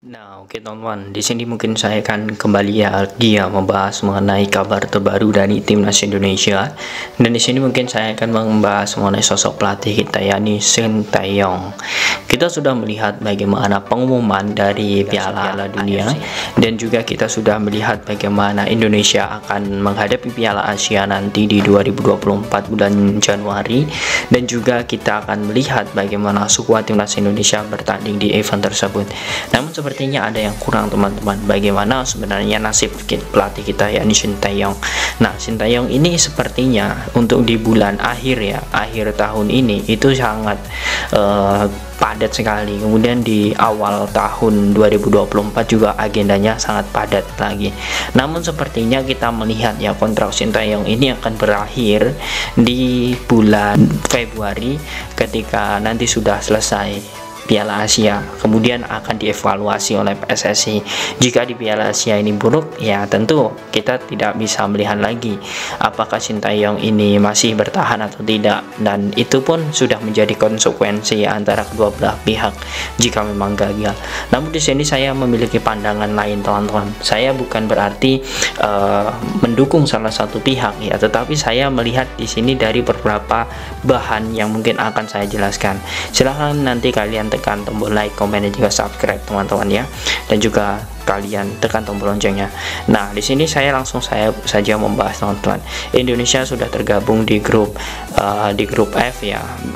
Nah, oke teman-teman, di sini mungkin saya akan kembali dia membahas mengenai kabar terbaru dari timnas Indonesia. Dan di sini mungkin saya akan membahas mengenai sosok pelatih kita, yakni Sintayong. Kita sudah melihat bagaimana pengumuman dari Piala Dunia, dan juga kita sudah melihat bagaimana Indonesia akan menghadapi Piala Asia nanti di 2024 bulan Januari, dan juga kita akan melihat bagaimana skuad timnas Indonesia bertanding di event tersebut. Namun sepertinya ada yang kurang teman-teman. Bagaimana sebenarnya nasib pelatih kita, yakni Sintayong. Nah, Sintayong ini sepertinya untuk di bulan akhir akhir tahun ini itu sangat padat sekali. Kemudian di awal tahun 2024 juga agendanya sangat padat lagi. Namun sepertinya kita melihat kontrak Sintayong ini akan berakhir di bulan Februari ketika nanti sudah selesai Piala Asia, kemudian akan dievaluasi oleh PSSI. Jika di Piala Asia ini buruk, ya tentu kita tidak bisa melihat lagi apakah Sintayong ini masih bertahan atau tidak, dan itu pun sudah menjadi konsekuensi antara kedua belah pihak jika memang gagal. Namun di sini saya memiliki pandangan lain teman-teman. Saya bukan berarti mendukung salah satu pihak tetapi saya melihat di sini dari beberapa bahan yang mungkin akan saya jelaskan. Silahkan nanti kalian tekan tombol like, komen, dan juga subscribe teman-teman ya, dan juga kalian tekan tombol loncengnya. Nah, di sini saya langsung saja membahas teman-teman. Indonesia sudah tergabung di grup F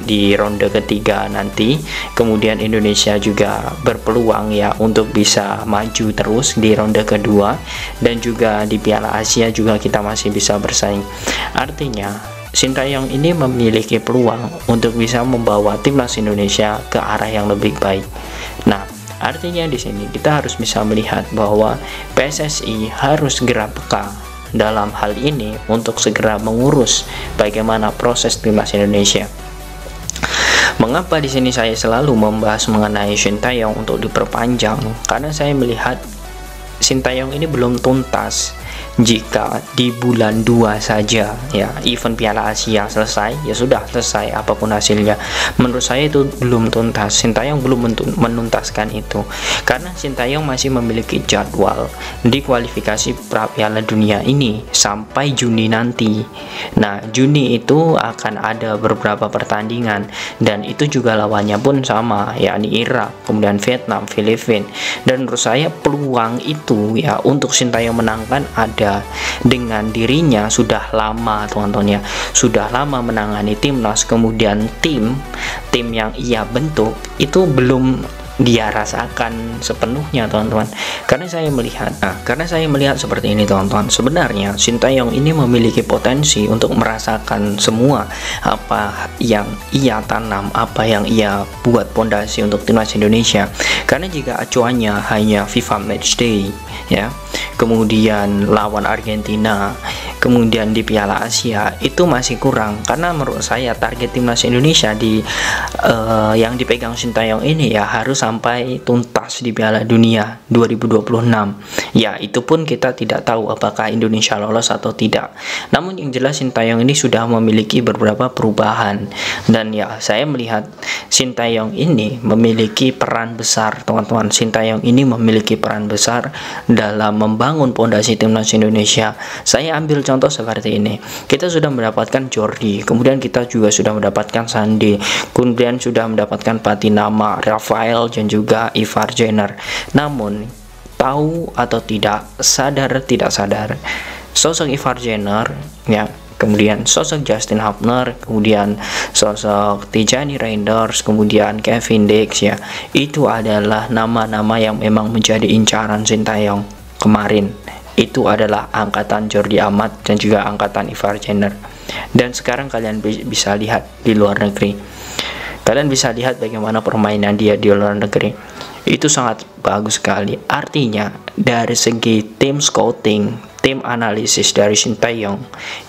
di ronde ketiga nanti. Kemudian Indonesia juga berpeluang untuk bisa maju terus di ronde kedua, dan juga di Piala Asia juga kita masih bisa bersaing. Artinya Sintayong ini memiliki peluang untuk bisa membawa timnas Indonesia ke arah yang lebih baik. Nah, artinya di sini kita harus bisa melihat bahwa PSSI harus segera peka dalam hal ini untuk segera mengurus bagaimana proses timnas Indonesia. Mengapa di sini saya selalu membahas mengenai Sintayong untuk diperpanjang? Karena saya melihat Sintayong ini belum tuntas. Jika di bulan 2 saja event Piala Asia selesai, ya sudah selesai apapun hasilnya. Menurut saya itu belum tuntas. Sintayong belum menuntaskan itu, karena Sintayong masih memiliki jadwal di kualifikasi Piala Dunia ini sampai Juni nanti. Nah, Juni itu akan ada beberapa pertandingan, dan itu juga lawannya pun sama, yakni Irak, kemudian Vietnam, Filipina. Dan menurut saya peluang itu untuk Sintayong menangkan ada. Dengan dirinya sudah lama teman-teman sudah lama menangani timnas, kemudian tim yang ia bentuk itu belum dia rasakan sepenuhnya teman-teman. Karena saya melihat seperti ini teman-teman. Sebenarnya Sintayong ini memiliki potensi untuk merasakan semua apa yang ia tanam, apa yang ia buat pondasi untuk timnas Indonesia. Karena jika acuannya hanya FIFA Matchday kemudian lawan Argentina, kemudian di Piala Asia, itu masih kurang. Karena menurut saya target timnas Indonesia yang dipegang Sintayong ini harus sampai tuntas di Piala Dunia 2026. Itu pun kita tidak tahu apakah Indonesia lolos atau tidak. Namun yang jelas Sintayong ini sudah memiliki beberapa perubahan, dan saya melihat Sintayong ini memiliki peran besar teman-teman. Sintayong ini memiliki peran besar dalam membangun pondasi timnas Indonesia. Saya ambil contoh seperti ini. Kita sudah mendapatkan Jordi, kemudian kita juga sudah mendapatkan Sandi, kemudian sudah mendapatkan Patinama, Rafael, dan juga Ivar Jenner. Namun tahu atau tidak, sadar tidak sadar, sosok Ivar Jenner kemudian sosok Justin Hubner, kemudian sosok Tijani Reinders, kemudian Kevin Dix itu adalah nama-nama yang memang menjadi incaran Sintayong kemarin. Itu adalah angkatan Jordi Amat dan juga angkatan Ivar Jenner. Dan sekarang kalian bisa lihat di luar negeri. Kalian bisa lihat bagaimana permainan dia di luar negeri. Itu sangat bagus sekali. Artinya dari segi tim scouting, tim analisis dari Sintayong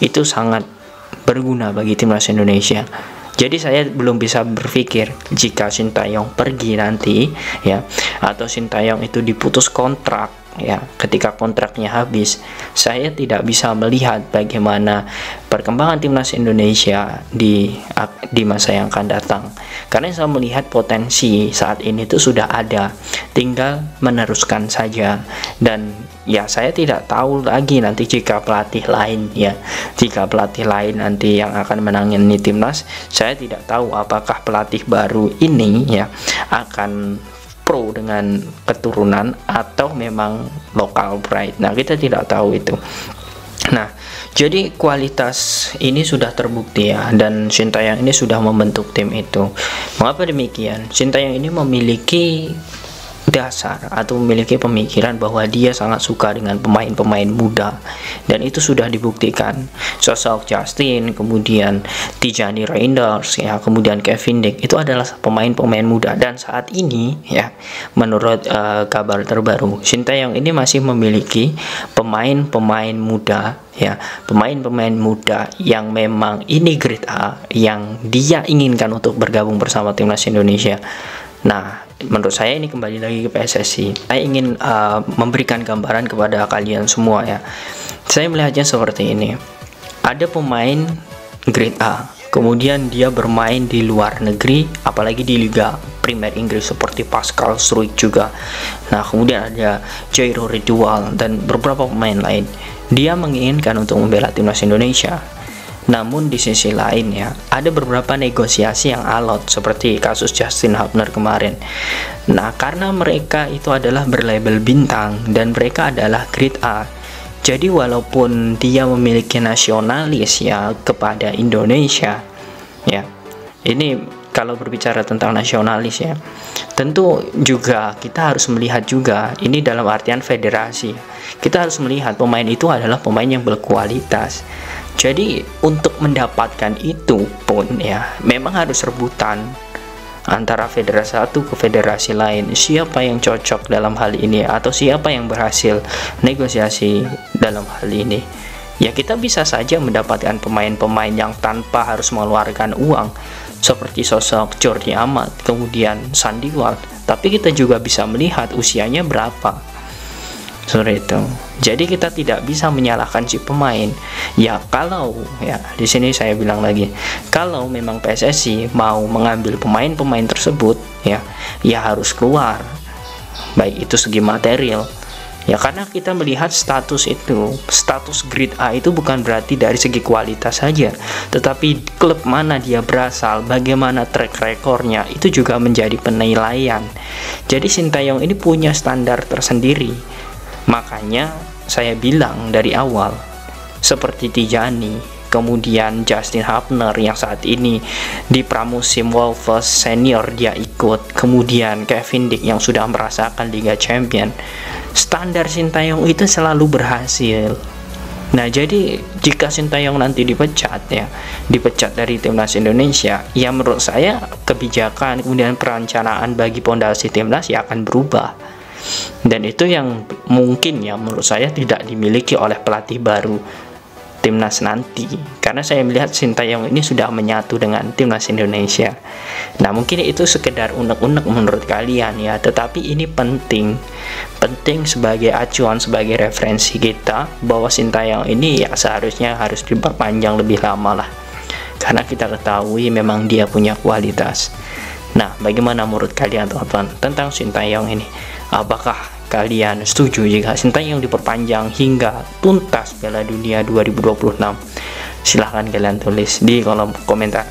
itu sangat berguna bagi timnas Indonesia. Jadi saya belum bisa berpikir jika Sintayong pergi nanti atau Sintayong itu diputus kontrak ya, ketika kontraknya habis, saya tidak bisa melihat bagaimana perkembangan timnas Indonesia di masa yang akan datang. Karena saya melihat potensi saat ini itu sudah ada, tinggal meneruskan saja. Dan ya, saya tidak tahu lagi nanti jika pelatih lain nanti yang akan menangani timnas, saya tidak tahu apakah pelatih baru ini ya akan pro dengan keturunan atau memang lokal pride. Nah, kita tidak tahu itu. Nah, jadi kualitas ini sudah terbukti ya, dan Sintayong ini sudah membentuk tim itu. Mengapa demikian? Sintayong ini memiliki dasar atau memiliki pemikiran bahwa dia sangat suka dengan pemain-pemain muda, dan itu sudah dibuktikan. Sosok Justin, kemudian Tijani Reinders ya, kemudian Kevin Dijk itu adalah pemain-pemain muda, dan saat ini ya, menurut kabar terbaru, Sintayong ini masih memiliki pemain-pemain muda ya, pemain-pemain muda yang memang ini grade A yang dia inginkan untuk bergabung bersama timnas Indonesia. Nah, menurut saya ini kembali lagi ke PSSI. Saya ingin memberikan gambaran kepada kalian semua ya. Saya melihatnya seperti ini. Ada pemain grade A, kemudian dia bermain di luar negeri, apalagi di Liga Primer Inggris seperti Pascal Struijk juga. Nah, kemudian ada Jairo Ridwal dan beberapa pemain lain. Dia menginginkan untuk membela timnas Indonesia. Namun di sisi lain ya, ada beberapa negosiasi yang alot seperti kasus Justin Hubner kemarin. Nah, karena mereka itu adalah berlabel bintang dan mereka adalah grade A, jadi walaupun dia memiliki nasionalis ya kepada Indonesia ya, ini kalau berbicara tentang nasionalis ya, tentu juga kita harus melihat juga ini dalam artian federasi. Kita harus melihat pemain itu adalah pemain yang berkualitas. Jadi untuk mendapatkan itu pun ya, memang harus rebutan antara federasi satu ke federasi lain. Siapa yang cocok dalam hal ini, atau siapa yang berhasil negosiasi dalam hal ini. Ya, kita bisa saja mendapatkan pemain-pemain yang tanpa harus mengeluarkan uang, seperti sosok Jordi Amat, kemudian Sandiwal. Tapi kita juga bisa melihat usianya berapa. Seperti itu. Jadi kita tidak bisa menyalahkan si pemain. Ya, kalau ya di sini saya bilang lagi, kalau memang PSSI mau mengambil pemain-pemain tersebut ya harus keluar, baik itu segi material. Ya, karena kita melihat status grade A itu bukan berarti dari segi kualitas saja, tetapi klub mana dia berasal, bagaimana track recordnya, itu juga menjadi penilaian. Jadi Sintayong ini punya standar tersendiri. Makanya saya bilang dari awal, seperti Tijani, kemudian Justin Hubner yang saat ini di pramusim Wolves senior dia ikut, kemudian Kevin Dijk yang sudah merasakan Liga Champion, standar Sintayong itu selalu berhasil. Nah, jadi jika Sintayong nanti dipecat dari timnas Indonesia, ya menurut saya kebijakan kemudian perencanaan bagi pondasi timnas ya akan berubah. Dan itu yang mungkin ya menurut saya tidak dimiliki oleh pelatih baru timnas nanti, karena saya melihat Sintayong ini sudah menyatu dengan timnas Indonesia. Nah, mungkin itu sekedar unek-unek menurut kalian ya, tetapi ini penting sebagai acuan, sebagai referensi kita bahwa Sintayong ini ya seharusnya harus diperpanjang lebih lama lah, karena kita ketahui memang dia punya kualitas. Nah, bagaimana menurut kalian teman-teman tentang Sintayong ini? Apakah kalian setuju jika Sintayong diperpanjang hingga tuntas Piala Dunia 2026? Silahkan kalian tulis di kolom komentar.